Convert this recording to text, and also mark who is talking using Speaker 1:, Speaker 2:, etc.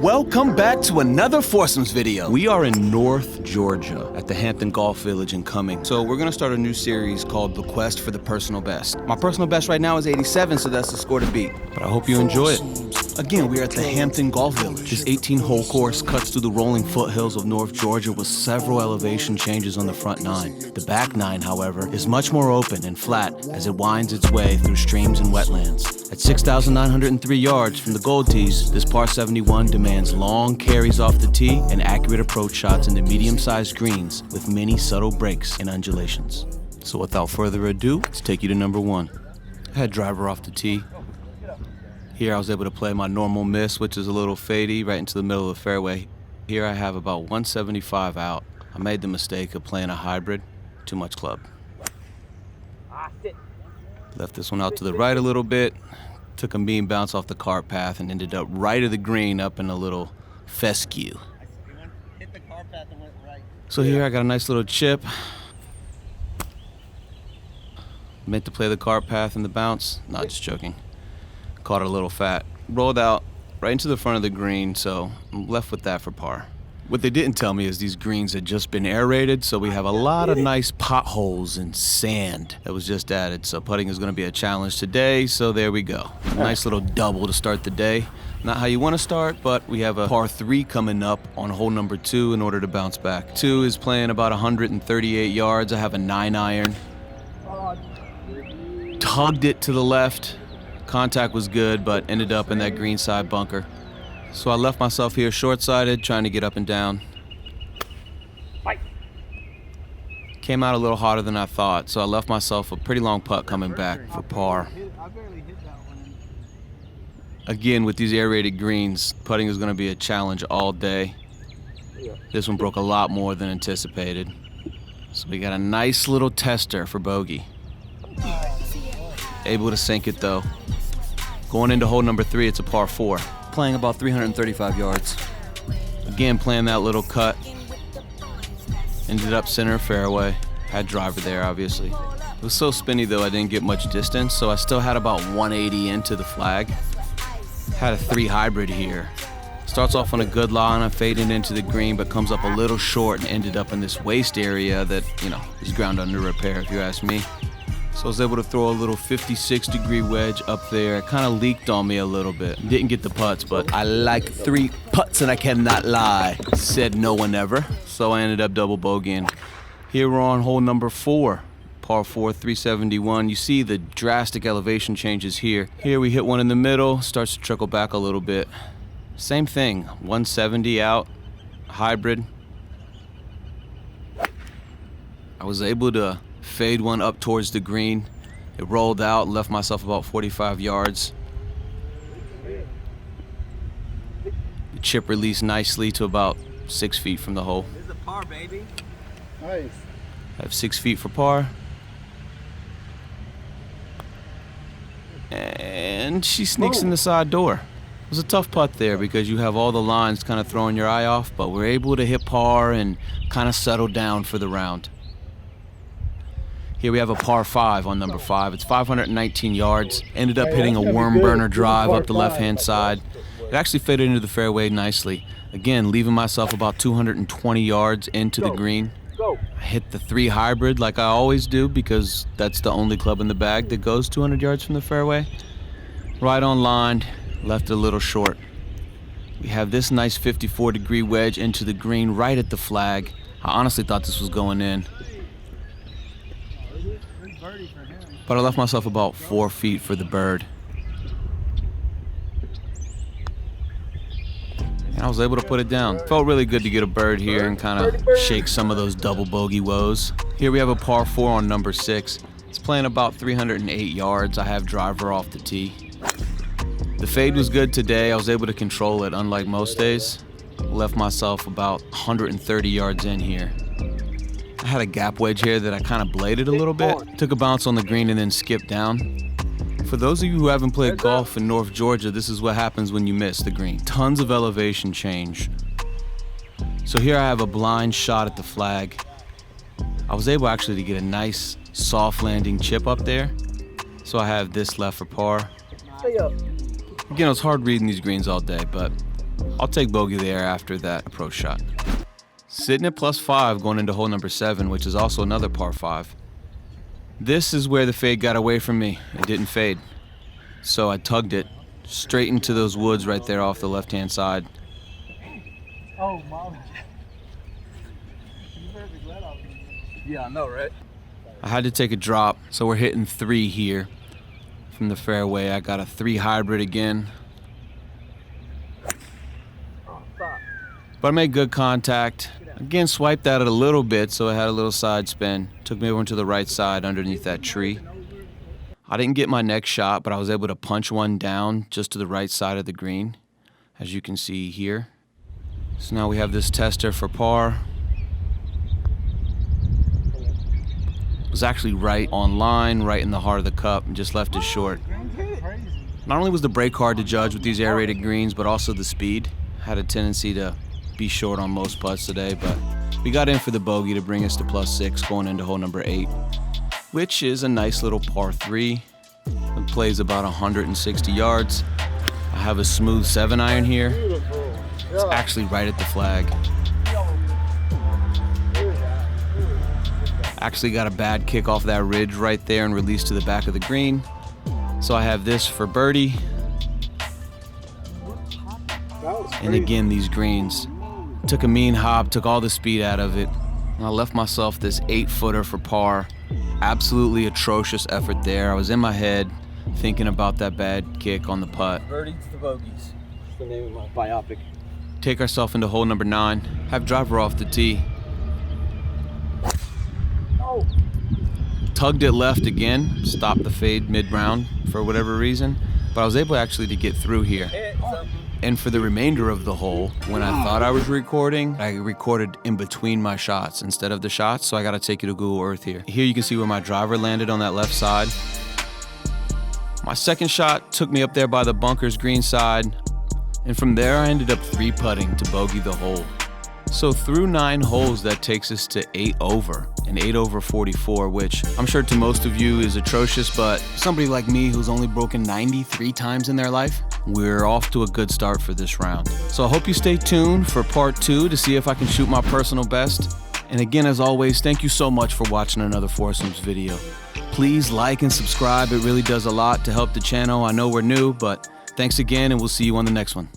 Speaker 1: Welcome back to another foursomes video. We are in North Georgia at the Hampton Golf Village in Cumming. So we're gonna start a new series called The Quest for the Personal Best. My personal best right now is 87, so that's the score to beat. But I hope you enjoy it. Again, we are at the Hampton Golf Village. This 18-hole course cuts through the rolling foothills of North Georgia with several elevation changes on the front nine. The back nine, however, is much more open and flat as it winds its way through streams and wetlands. At 6,903 yards from the gold tees, this par 71 demands long carries off the tee and accurate approach shots into medium-sized greens with many subtle breaks and undulations. So without further ado, let's take you to number one. I had driver off the tee. Here I was able to play my normal miss, which is a little fadey, right into the middle of the fairway. Here I have about 175 out. I made the mistake of playing a hybrid, too much club. Left this one out to the right a little bit, took a mean bounce off the cart path and ended up right of the green up in a little fescue. So here I got a nice little chip. Meant to play the cart path and the bounce, not just joking. Caught it a little fat. Rolled out right into the front of the green, so I'm left with that for par. What they didn't tell me is these greens had just been aerated, so we have a lot of nice potholes and sand that was just added. So putting is going to be a challenge today, so there we go. Nice little double to start the day. Not how you want to start, but we have a par 3 coming up on hole number 2 in order to bounce back. 2 is playing about 138 yards. I have a 9-iron. Tugged it to the left. Contact was good, but ended up in that green side bunker. So I left myself here short-sided, trying to get up and down. Came out a little hotter than I thought, so I left myself a pretty long putt coming back for par. Again, with these aerated greens, putting is going to be a challenge all day. This one broke a lot more than anticipated. So we got a nice little tester for bogey. Able to sink it though. Going into hole number 3, it's a par 4. Playing about 335 yards. Again, playing that little cut. Ended up center fairway. Had driver there, obviously. It was so spinny though, I didn't get much distance, so I still had about 180 into the flag. Had a 3 hybrid here. Starts off on a good line, I faded into the green, but comes up a little short and ended up in this waist area that, is ground under repair if you ask me. So I was able to throw a little 56-degree wedge up there. It kind of leaked on me a little bit. Didn't get the putts, but I like 3 putts and I cannot lie. Said no one ever. So I ended up double bogeying. Here we're on hole number 4. Par 4, 371. You see the drastic elevation changes here. Here we hit one in the middle, starts to trickle back a little bit. Same thing, 170 out, hybrid. I was able to fade one up towards the green. It rolled out, left myself about 45 yards. The chip released nicely to about 6 feet from the hole.
Speaker 2: This is a par, baby.
Speaker 1: Nice. I have 6 feet for par. And she sneaks in the side door. It was a tough putt there because you have all the lines kind of throwing your eye off, but we're able to hit par and kind of settle down for the round. Here we have a par 5 on number 5. It's 519 yards. Ended up hitting a worm burner drive up the left-hand side. It actually faded into the fairway nicely. Again, leaving myself about 220 yards into the green. I hit the 3 hybrid like I always do because that's the only club in the bag that goes 200 yards from the fairway. Right on line, left it a little short. We have this nice 54-degree wedge into the green right at the flag. I honestly thought this was going in. But I left myself about 4 feet for the bird. And I was able to put it down. Felt really good to get a bird here and kind of shake some of those double bogey woes. Here we have a par 4 on number 6. It's playing about 308 yards. I have driver off the tee. The fade was good today. I was able to control it, unlike most days. Left myself about 130 yards in here. I had a gap wedge here that I kind of bladed a little bit. Took a bounce on the green and then skipped down. For those of you who haven't played golf in North Georgia, this is what happens when you miss the green. Tons of elevation change. So here I have a blind shot at the flag. I was able actually to get a nice soft landing chip up there. So I have this left for par. Again, it's hard reading these greens all day, but I'll take bogey there after that approach shot. Sitting at +5 going into hole number 7, which is also another par 5. This is where the fade got away from me. It didn't fade. So I tugged it straight into those woods right there off the left-hand side.
Speaker 2: Oh, mom. Yeah, I know, right?
Speaker 1: I had to take a drop, so we're hitting 3 here from the fairway. I got a 3 hybrid again. But I made good contact. Again, swiped at it a little bit, so I had a little side spin. Took me over to the right side underneath that tree. I didn't get my next shot, but I was able to punch one down just to the right side of the green, as you can see here. So now we have this tester for par. It was actually right on line, right in the heart of the cup, and just left it short. Not only was the break hard to judge with these aerated greens, but also the speed. Had a tendency to be short on most putts today, but we got in for the bogey to bring us to +6 going into hole number 8, which is a nice little par 3. It plays about 160 yards. I have a smooth 7-iron here. It's actually right at the flag. Actually got a bad kick off that ridge right there and released to the back of the green. So I have this for birdie. And again, these greens. Took a mean hop, took all the speed out of it. And I left myself this 8-footer for par. Absolutely atrocious effort there. I was in my head thinking about that bad kick on the putt.
Speaker 2: Birdies to bogeys. That's the name of my biopic.
Speaker 1: Take ourselves into hole number 9. Have driver off the tee.
Speaker 2: Oh.
Speaker 1: Tugged it left again. Stopped the fade mid-round for whatever reason. But I was able actually to get through here. And for the remainder of the hole, when I thought I was recording, I recorded in between my shots instead of the shots, so I gotta take you to Google Earth here. Here you can see where my driver landed on that left side. My second shot took me up there by the bunker's green side, and from there I ended up 3-putting to bogey the hole. So through 9 holes, that takes us to 8 over, and 8 over 44, which I'm sure to most of you is atrocious, but somebody like me who's only broken 93 times in their life, we're off to a good start for this round. So I hope you stay tuned for part 2 to see if I can shoot my personal best. And again, as always, thank you so much for watching another Foursomes video. Please like and subscribe. It really does a lot to help the channel. I know we're new, but thanks again, and we'll see you on the next one.